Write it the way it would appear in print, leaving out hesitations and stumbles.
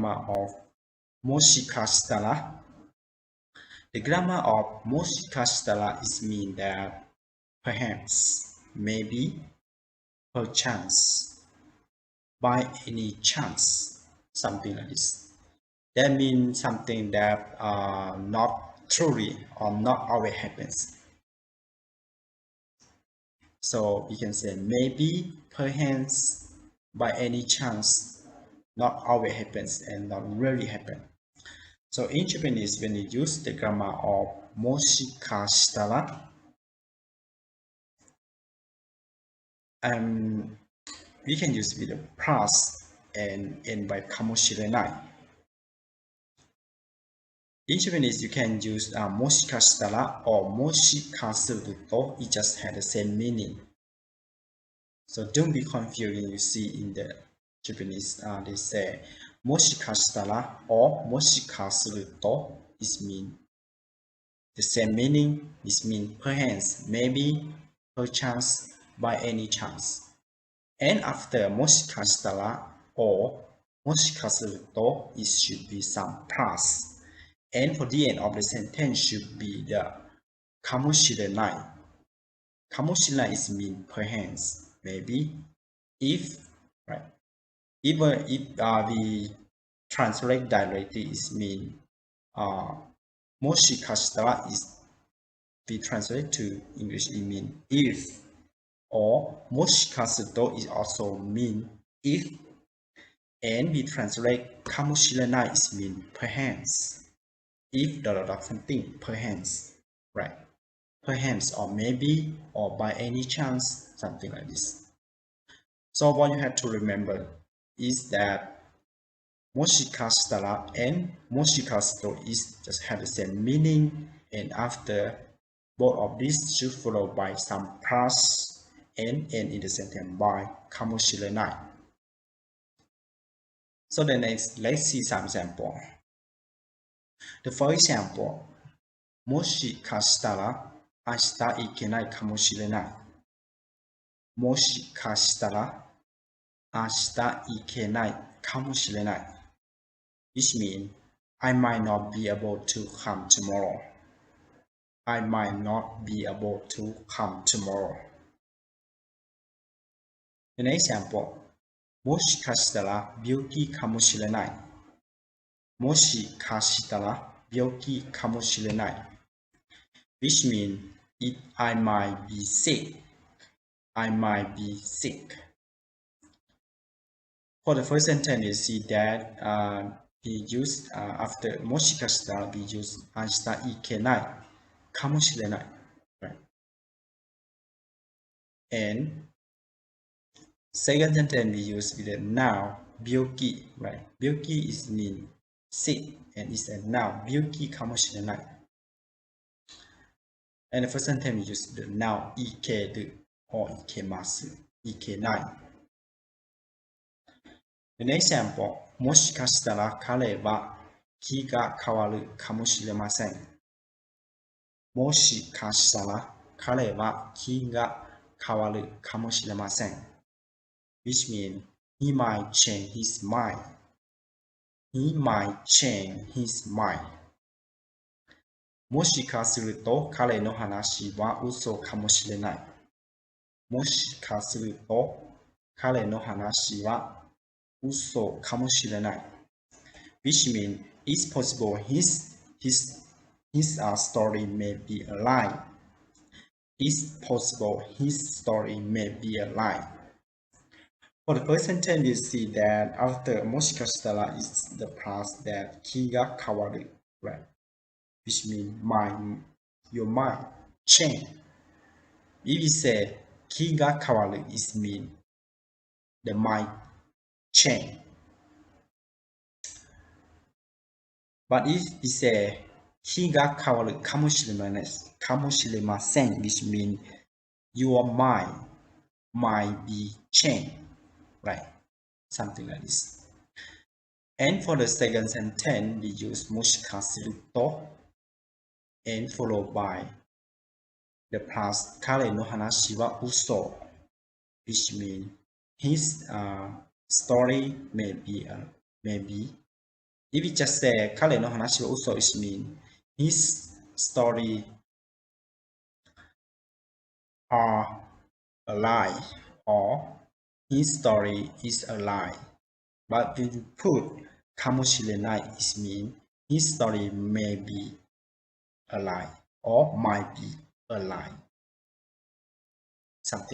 of Moshikashitara. The grammar of Moshikashitara is mean that perhaps, maybe, perchance, by any chance, something like this. That means something that not truly or not always happens. So we can say maybe, perhaps, by any chance, not always happens and not really happen. So in Japanese, when you use the grammar of Moshikashitara, we can use with the plus and end by kamoshirenai. In Japanese, you can use moshikashitara or moshikasuru. It just had the same meaning. So don't be confused when you see in the Japanese, they say moshikashitara or moshikasuru is mean the same meaning. This means perhaps, maybe, perchance, by any chance. And after moshikashitara or moshikasuru, it should be some plus. And for the end of the sentence should be the kamoshirenai. Kamoshirenai is mean perhaps, maybe, if, right? Even if we translate directly, it mean moshikashitara is be translated to English, it means if, or moshikasuru is also mean if, and we translate kamoshirenai is mean perhaps, if something, perhaps, right? Perhaps or maybe or by any chance, something like this. So what you have to remember is that moshikashitara and moshikasuru is just have the same meaning, and after both of these should follow by some plus and end in the sentence by kamoshirenai. So the next, let's see some example. The first example, moshikashitara ashita ikenai kamoshirenai. Moshikashitara ashita ikenai kamoshirenai, which means I might not be able to come tomorrow. I might not be able to come tomorrow. The next example, moshikashitara byouki kamoshirenai. Moshikashitara byouki kamoshirenai, which means I might be sick. I might be sick. For the first sentence, you see that we use after moshikashitara, we use ashita ikenai kamoshirenai, right? And second sentence we use with the noun byouki, right? Byouki is mean sick, and it's a noun byouki kamoshirenai. And the first sentence we use the noun ikeru or ikemasu, ikenai. The next example, もしかしたら彼は気が変わるかもしれません。もしかしたら彼は気が変わるかもしれません。Which means he might change his mind. He might change his mind. もしかすると彼の話は嘘かもしれない。もしかすると彼の話は嘘かもしれない。Which means it's possible his story may be a lie. It's possible his story may be a lie. For the first sentence, you see that after moshikashitara is the plus that ki ga kawaru, right? Which means your mind change. If we say ki ga kawaru, it means the mind change. But if we say ki ga kawaru kamoshiremasen, which means your mind might be changed, right? Something like this. And for the second sentence, we use moshikasuru and followed by the plus kare no hanashi wa uso, which means his story may be If we just say 彼の話は嘘 it means his story are a lie or his story is a lie. But when you put かもしれない it means his story may be a lie or might be a lie. Something